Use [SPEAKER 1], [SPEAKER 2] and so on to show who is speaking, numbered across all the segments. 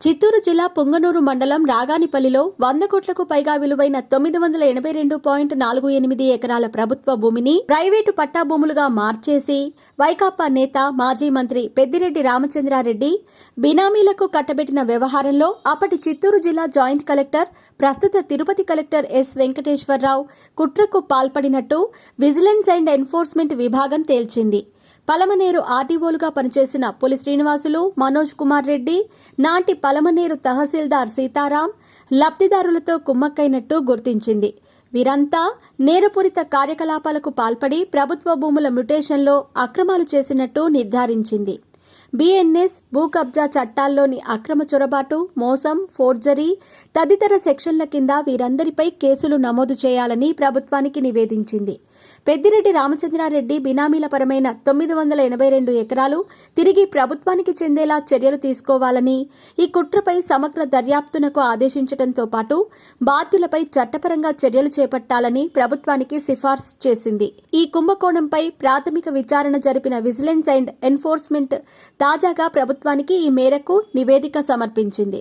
[SPEAKER 1] చిత్తూరు జిల్లా పుంగనూరు మండలం రాగానిపల్లిలో 100 కోట్లకు పైగా విలువైన 982.48 ఎకరాల ప్రభుత్వ భూమిని ప్రైవేటు పట్టా భూములుగా మార్చేసి వైకాపా నేత మాజీ మంత్రి పెద్దిరెడ్డి రామచంద్రారెడ్డి బినామీలకు కట్టబెట్టిన వ్యవహారంలో అప్పటి చిత్తూరు జిల్లా జాయింట్ కలెక్టర్, ప్రస్తుత తిరుపతి కలెక్టర్ ఎస్ వెంకటేశ్వరరావు కుట్రకు పాల్పడినట్టు విజిలెన్స్ అండ్ ఎన్ఫోర్స్మెంట్ విభాగం తేల్చింది. పలమనేరు ఆర్డీఓలుగా పనిచేసిన పులి శ్రీనివాసులు, మనోజ్ కుమార్ రెడ్డి, నాటి పలమనేరు తహసీల్దార్ సీతారాం లబ్ధిదారులతో కుమ్మక్కైనట్టు గుర్తించింది. వీరంతా నేరపూరిత కార్యకలాపాలకు పాల్పడి ప్రభుత్వ భూముల మ్యుటేషన్లో అక్రమాలు చేసినట్టు నిర్ధారించింది. బీఎన్ఎస్, భూ కబ్జా చట్టాల్లోని అక్రమ చొరబాటు, మోసం, ఫోర్జరీ తదితర సెక్షన్ల కింద వీరందరిపై కేసులు నమోదు చేయాలని ప్రభుత్వానికి నివేదించింది. పెద్దిరెడ్డి రామచంద్రారెడ్డి బినామీల పరమైన 982 ఎకరాలు తిరిగి ప్రభుత్వానికి చెందేలా చర్యలు తీసుకోవాలని, ఈ కుట్రపై సమగ్ర దర్యాప్తునకు ఆదేశించడంతో పాటు బాధ్యులపై చట్టపరంగా చర్యలు చేపట్టాలని ప్రభుత్వానికి సిఫార్సు చేసింది. ఈ కుంభకోణంపై ప్రాథమిక విచారణ జరిపిన విజిలెన్స్ అండ్ ఎన్ఫోర్స్మెంట్ తాజాగా ప్రభుత్వానికి ఈ మేరకు నివేదిక సమర్పించింది.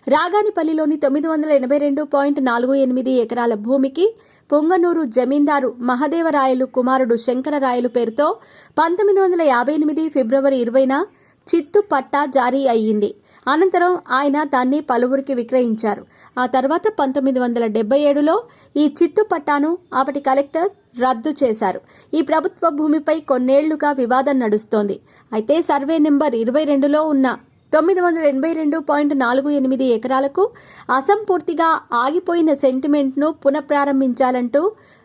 [SPEAKER 1] రాగానిపల్లిలోని 982.48 ఎకరాల భూమికి పొంగనూరు జమీందారు మహదేవరాయలు కుమారుడు శంకరరాయలు పేరుతో 1958 ఫిబ్రవరి 20న చిత్తు పట్టా జారీ అయ్యింది. అనంతరం ఆయన దాన్ని పలువురికి విక్రయించారు. ఆ తర్వాత 1977లో ఈ చిత్తు పట్టాను అప్పటి కలెక్టర్ రద్దు చేశారు. ఈ ప్రభుత్వ భూమిపై కొన్నేళ్లుగా వివాదం నడుస్తోంది. అయితే సర్వే నెంబర్ 22లో ఉన్న 982.48 ఎకరాలకు అసంపూర్తిగా ఆగిపోయిన సెంటిమెంట్ను పునఃప్రారంభించాలంటూ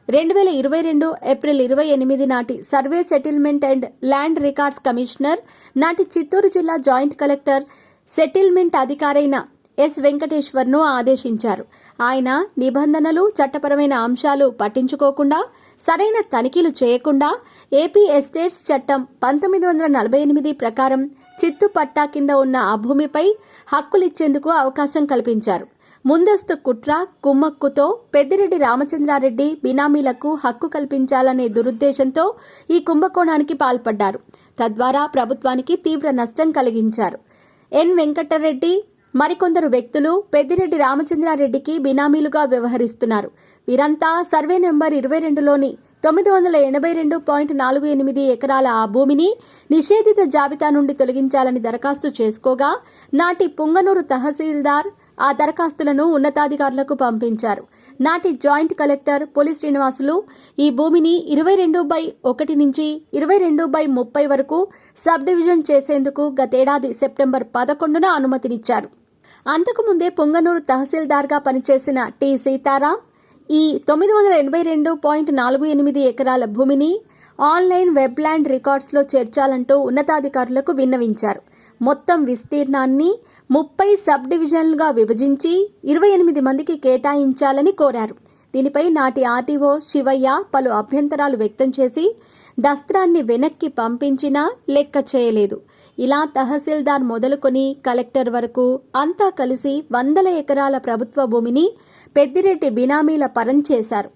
[SPEAKER 1] 2022 ఏప్రిల్ 28 నాటి survey settlement and land records commissioner, నాటి చిత్తూరు జిల్లా జాయింట్ కలెక్టర్, సెటిల్మెంట్ అధికారైన ఎస్ వెంకటేశ్వర్ను ఆదేశించారు. ఆయన నిబంధనలు, చట్టపరమైన అంశాలు పట్టించుకోకుండా, సరైన తనిఖీలు చేయకుండా ఏపీ ఎస్టేట్స్ చట్టం 1948 ప్రకారం చిత్తు పట్టా కింద ఉన్న ఆ భూమిపై హక్కులిచ్చేందుకు అవకాశం కల్పించారు. ముందస్తు కుట్ర, కుమ్మక్కుతో పెద్దిరెడ్డి రామచంద్రారెడ్డి బినామీలకు హక్కు కల్పించాలనే దురుద్దేశంతో ఈ కుంభకోణానికి పాల్పడ్డారు. తద్వారా ప్రభుత్వానికి తీవ్ర నష్టం కలిగించారు. ఎన్ వెంకటరెడ్డి మరికొందరు వ్యక్తులు పెద్దిరెడ్డి రామచంద్రారెడ్డికి బినామీలుగా వ్యవహరిస్తున్నారు. వీరంతా సర్వే నెంబర్ 22లోని 982.48 ఎకరాల ఆ భూమిని నిషేధిత జాబితా నుండి తొలగించాలని దరఖాస్తు చేసుకోగా, నాటి పుంగనూరు తహసీల్దార్ ఆ దరఖాస్తులను ఉన్నతాధికారులకు పంపించారు. నాటి జాయింట్ కలెక్టర్ పులి శ్రీనివాసులు ఈ భూమిని 22/1 నుంచి 22/30 వరకు సబ్ డివిజన్ చేసేందుకు గతేడాది సెప్టెంబర్ 11న అనుమతినిచ్చారు. అంతకుముందే పుంగనూరు తహసీల్దార్గా పనిచేసిన టి సీతారాం ఈ 982.48 ఎకరాల భూమిని ఆన్లైన్ వెబ్లాండ్ రికార్డ్స్లో చేర్చాలంటూ ఉన్నతాధికారులకు విన్నవించారు. మొత్తం విస్తీర్ణాన్ని 30 సబ్ డివిజన్లుగా విభజించి 28 మందికి కేటాయించాలని కోరారు. దీనిపై నాటి ఆర్టీఓ శివయ్య పలు అభ్యంతరాలు వ్యక్తం చేసి దస్త్రాన్ని వెనక్కి పంపించినా లెక్క చేయలేదు. ఇలా తహసీల్దార్ మొదలుకొని కలెక్టర్ వరకు అంతా కలిసి 100 ఎకరాల ప్రభుత్వ భూమిని పెద్దిరెడ్డి బినామీల పరం చేశారు.